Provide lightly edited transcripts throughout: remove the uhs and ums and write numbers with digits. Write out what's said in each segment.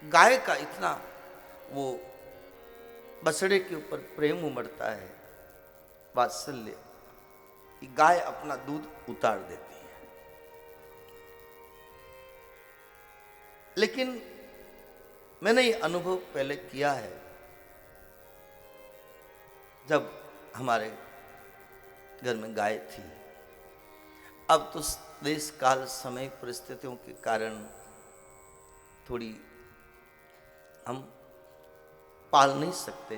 गाय का इतना वो बछड़े के ऊपर प्रेम उमड़ता है, वात्सल्य, कि गाय अपना दूध उतार देती है। लेकिन मैंने ये अनुभव पहले किया है, जब हमारे घर में गाय थी। अब तो देश काल समय परिस्थितियों के कारण थोड़ी हम पाल नहीं सकते,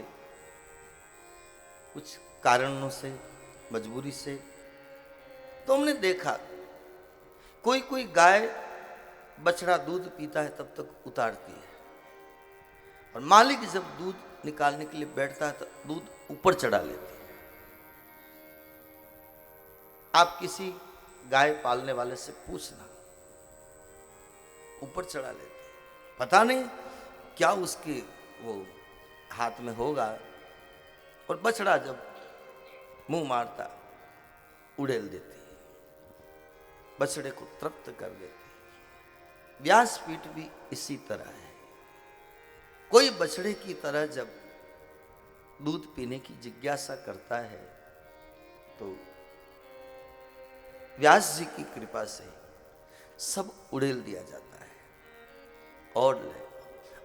कुछ कारणों से, मजबूरी से। तो हमने देखा कोई कोई गाय बछड़ा दूध पीता है तब तक उतारती है, और मालिक जब दूध निकालने के लिए बैठता है तो दूध ऊपर चढ़ा लेती है। आप किसी गाय पालने वाले से पूछना, ऊपर चढ़ा लेती है। पता नहीं क्या उसके वो हाथ में होगा, और बछड़ा जब मुंह मारता उड़ेल देती है, बछड़े को तृप्त कर देती है। व्यासपीठ भी इसी तरह है। कोई बछड़े की तरह जब दूध पीने की जिज्ञासा करता है तो व्यास जी की कृपा से सब उड़ेल दिया जाता है और ले।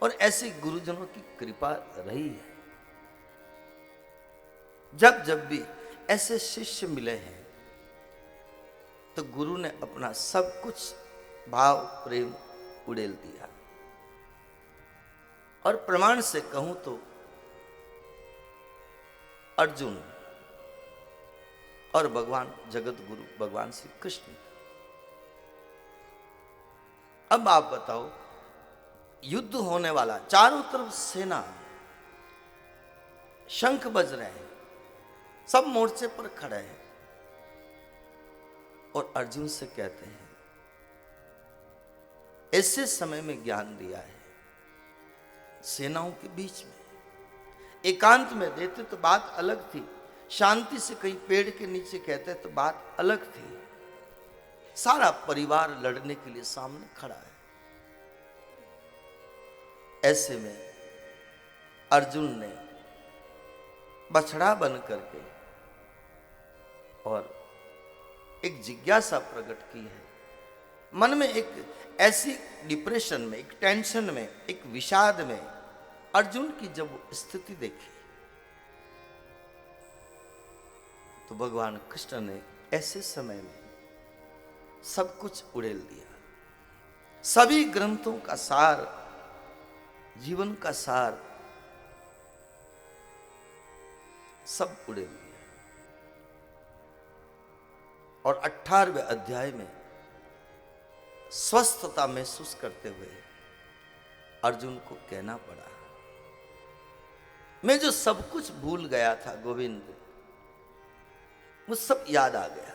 और ऐसे गुरुजनों की कृपा रही है। जब जब भी ऐसे शिष्य मिले हैं तो गुरु ने अपना सब कुछ भाव प्रेम उड़ेल दिया। और प्रमाण से कहूं तो अर्जुन और भगवान जगत गुरु भगवान श्री कृष्ण। अब आप बताओ, युद्ध होने वाला, चारों तरफ सेना, शंख बज रहे हैं, सब मोर्चे पर खड़े हैं, और अर्जुन से कहते हैं, ऐसे समय में ज्ञान दिया है, सेनाओं के बीच में एकांत में देते तो बात अलग थी, शांति से कहीं पेड़ के नीचे कहते तो बात अलग थी। सारा परिवार लड़ने के लिए सामने खड़ा है। ऐसे में अर्जुन ने बछड़ा बन करके और एक जिज्ञासा प्रकट की है। मन में एक ऐसी डिप्रेशन में, एक टेंशन में, एक विषाद में अर्जुन की जब स्थिति देखी तो भगवान कृष्ण ने ऐसे समय में सब कुछ उड़ेल दिया। सभी ग्रंथों का सार, जीवन का सार सब उड़ेल दिया। और 18वें अध्याय में स्वस्थता महसूस करते हुए अर्जुन को कहना पड़ा, मैं जो सब कुछ भूल गया था गोविंद, वो सब याद आ गया।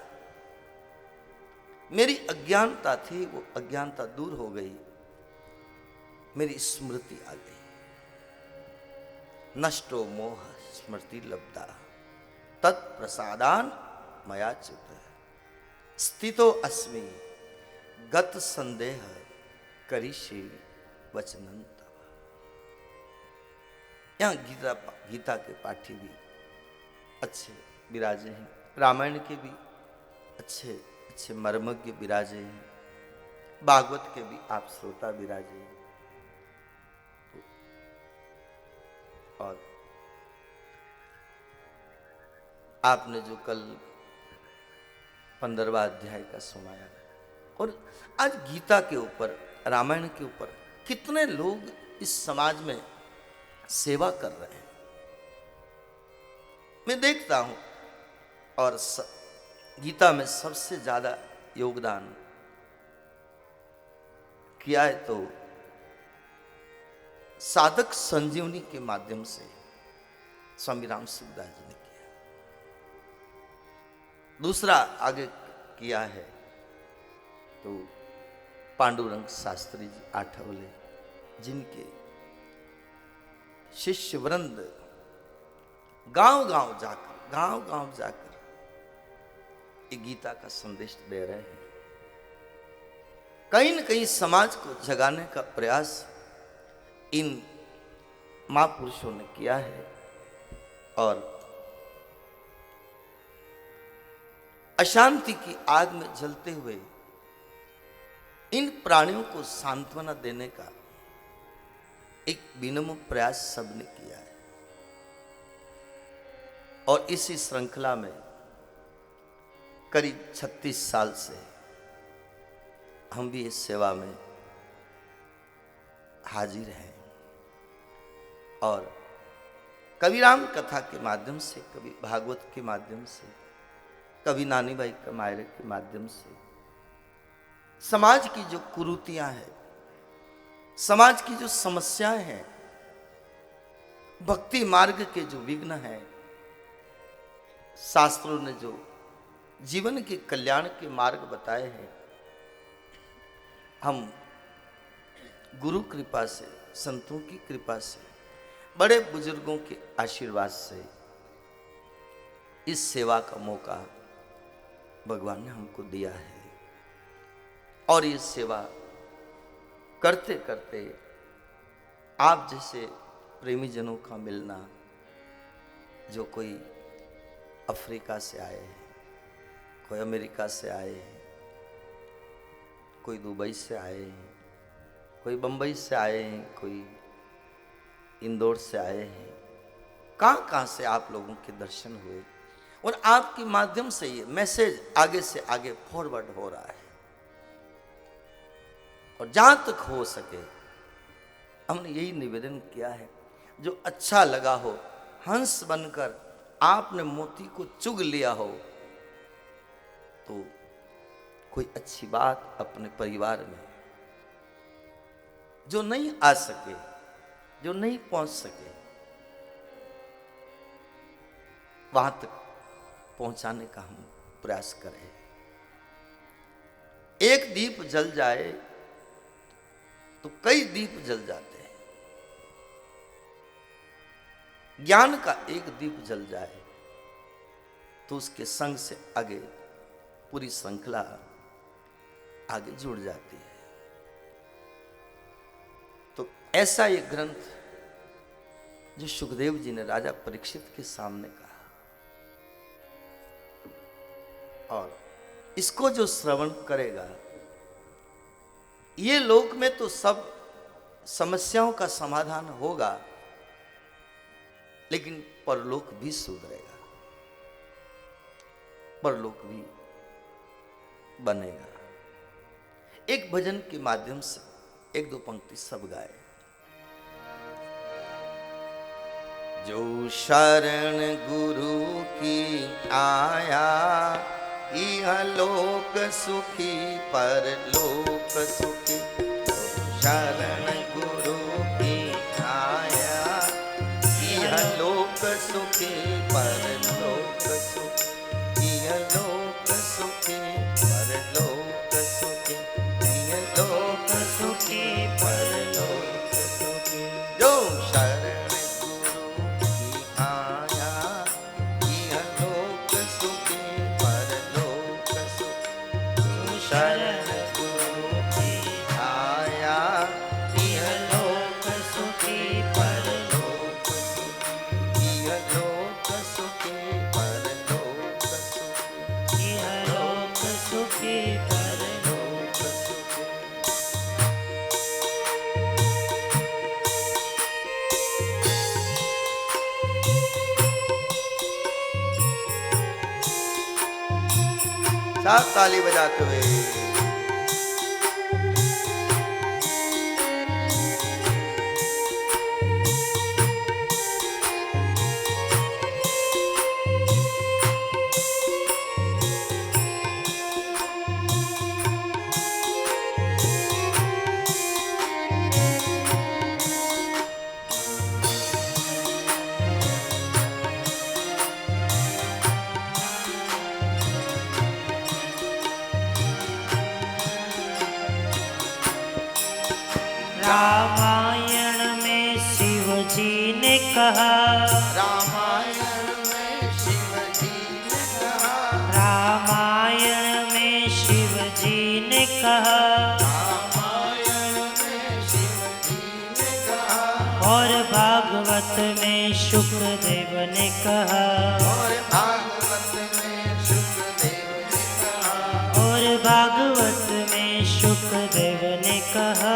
मेरी अज्ञानता थी, वो अज्ञानता दूर हो गई, मेरी स्मृति आ गई। नष्टो मोह स्मृति लब्धा तत्प्रसादान मया च्युत स्थितो अस्मि गत संदेह करिष्ये वचनं तव। यहां गीता के पाठी भी अच्छे विराजे हैं, रामायण के भी अच्छे अच्छे मर्मज्ञ विराजे हैं, भागवत के भी आप श्रोता विराजे हैं। और आपने जो कल 15वां अध्याय का सुनाया, और आज गीता के ऊपर, रामायण के ऊपर कितने लोग इस समाज में सेवा कर रहे हैं, मैं देखता हूं। और गीता में सबसे ज्यादा योगदान किया है तो साधक संजीवनी के माध्यम से स्वामी राम सुखदास जी ने किया। दूसरा आगे किया है तो पांडुरंग शास्त्री जी आठवले, जिनके शिष्य वृंद गांव गांव जाकर ये गीता का संदेश दे रहे हैं। कहीं न कहीं समाज को जगाने का प्रयास इन महापुरुषों ने किया है। और अशांति की आग में जलते हुए इन प्राणियों को सांत्वना देने का एक विनम्र प्रयास सबने किया है। और इसी श्रृंखला में करीब 36 साल से हम भी इस सेवा में हाजिर हैं। और कभी राम कथा के माध्यम से, कभी भागवत के माध्यम से, कभी नानी भाई कमायरे के माध्यम से समाज की जो कुरीतियां हैं, समाज की जो समस्याएं हैं, भक्ति मार्ग के जो विघ्न हैं, शास्त्रों ने जो जीवन के कल्याण के मार्ग बताए हैं, हम गुरु कृपा से, संतों की कृपा से, बड़े बुजुर्गों के आशीर्वाद से इस सेवा का मौका भगवान ने हमको दिया है। और ये सेवा करते करते आप जैसे प्रेमी जनों का मिलना, जो कोई अफ्रीका से आए हैं, कोई अमेरिका से आए हैं, कोई दुबई से आए हैं, कोई बम्बई से आए हैं, कोई इंदौर से आए हैं, कहाँ कहाँ से आप लोगों के दर्शन हुए। और आपके माध्यम से ये मैसेज आगे से आगे फॉरवर्ड हो रहा है। और जहां तक हो सके हमने यही निवेदन किया है, जो अच्छा लगा हो, हंस बनकर आपने मोती को चुग लिया हो, तो कोई अच्छी बात अपने परिवार में, जो नहीं आ सके, जो नहीं पहुंच सके, वहां तक पहुंचाने का हम प्रयास करें। एक दीप जल जाए तो कई दीप जल जाते हैं। ज्ञान का एक दीप जल जाए तो उसके संग से आगे पूरी श्रृंखला आगे जुड़ जाती है। तो ऐसा ये ग्रंथ जो सुखदेव जी ने राजा परीक्षित के सामने कहा, और इसको जो श्रवण करेगा, ये लोक में तो सब समस्याओं का समाधान होगा, लेकिन परलोक भी सुधरेगा, परलोक भी बनेगा। एक भजन के माध्यम से एक दो पंक्ति सब गाए। जो शरण गुरु की आया, यह लोक सुखी परलोक सुखी। शरण गुरु की आया, यह लोक सुखी परलोक सुखी। यह लोक सुखी परलोक सुखी। यह लोक सुखी परलोक सुखी। जो शरण गुरु की आया, यह लोक सुखी परलोक सुखी। शरण गुरु की आया, यह लोक सुखी परलोक सुखी। यह लोक सुखी परलोक सुखी। यह लोक सुखी परलोक सुखी। साथ ताली बजाते हुए रामायण में शिव जी ने कहा, रामायण में शिव जी ने कहा, रामायण में शिव जी ने कहा, रामायण में शिव जी ने कहा, और भागवत में शुकदेव ने कहा, और भागवत में शुकदेव ने कहा, और भागवत में शुकदेव ने कहा,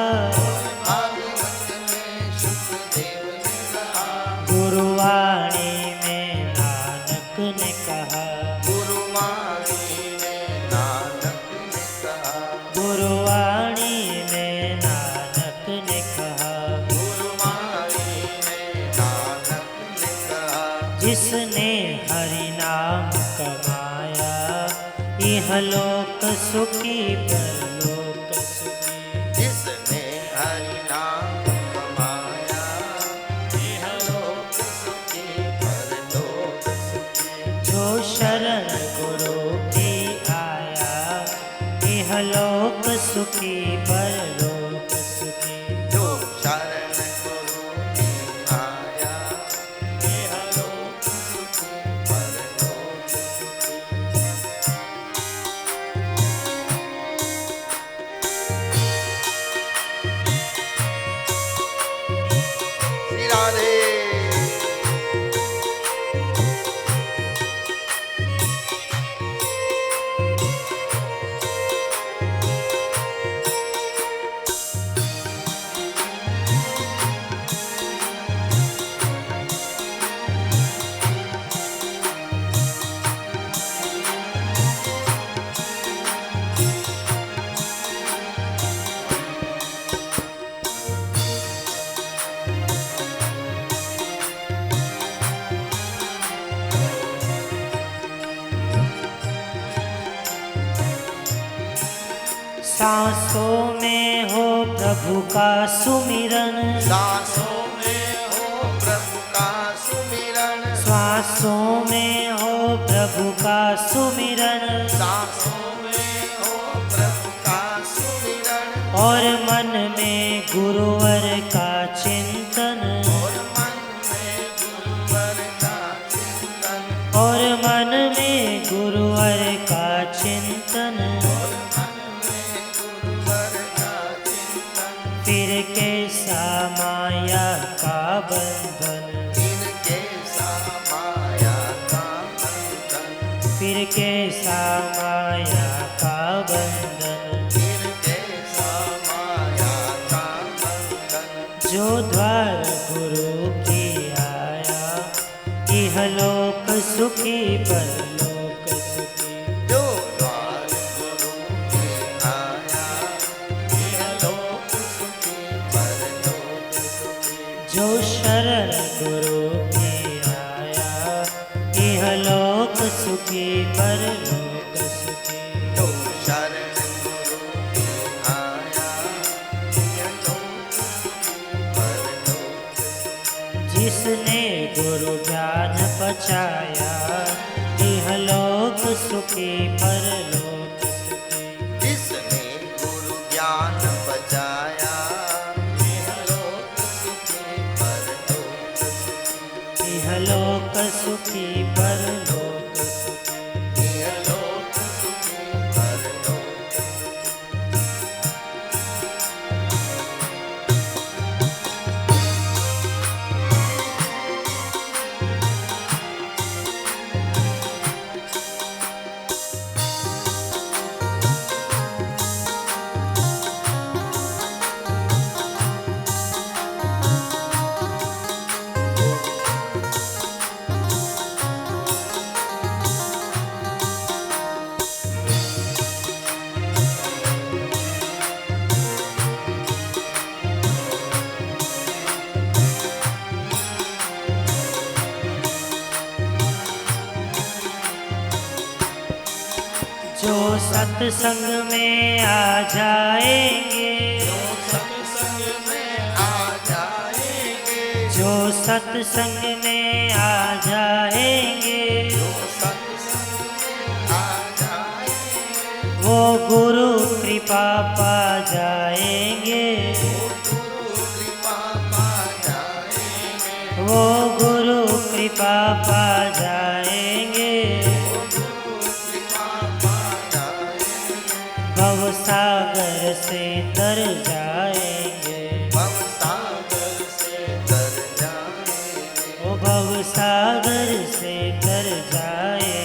भागवत में शुकदेव ने कहा, गुरुवाणी में नानक ने कहा, गुरुवाणी में नानक ने कहा, गुरुवाणी में नानक ने कहा, गुरुवाणी में नानक ने कहा, जिसने हरि नाम कमाया, इहलोक सुखी परलोक सुखी। जिसने हरि नाम कमाया, इहलोक सुखी परलोक सुखी। जो शरण गुरु की आया, इहलोक सुखी परलोक सुखी। जो शरण गुरु की आया, इहलोक सुखी परलोक सुखी। श्री राधे। सांसों में हो प्रभु का सुमिरन, सांसों में हो प्रभु का सुमिरन, श्वासों में हो प्रभु का सुमिरन, सांसों में हो प्रभु का सुमिरन, और मन में गुरुवर का चिंतन, और मन में गुरुवर का चिंतन, और मन में गुरुवर का चिंतन। और मन में गुरुवर का चिंतन। फिर कैसा माया का बंधन, इनके माया का बंधन, फिर कैसा माया का बंधन। इनके माया का बंधन। जो द्वार गुरु की आया, इहलोक सुखी परलोक सुखी। जो द्वार गुरु के आया, इहलोक सुखी परलोक सुखी। जो शरण गुरु की आया, इहलोक सुखी परलोक सुखी। जो शरण गुरु के आया, इहलोक सुखी परलोक सुखी। जिसने गुरु ज्ञान पचाया, इहलोक सुखी परलोक सुखी। जिसने गुरु ज्ञान बचाया, इहलोक सुखी परलोक सुखी। इहलोक सुखी परलोक सुखी। इहलोक सुखी परलोक सुखी। जो सत्संग में आ जाएंगे, सत्संग में आ जाएंगे, जो सत्संग में आ जाएंगे, जो सत्संग में आ जाएंगे, वो गुरु कृपा पा जाएंगे, गुरु कृपा पा जाएंगे, वो गुरु कृपा पा जाएंगे। भवसागर से तर जाएंगे, भवसागर से तर सागर से तर जाए।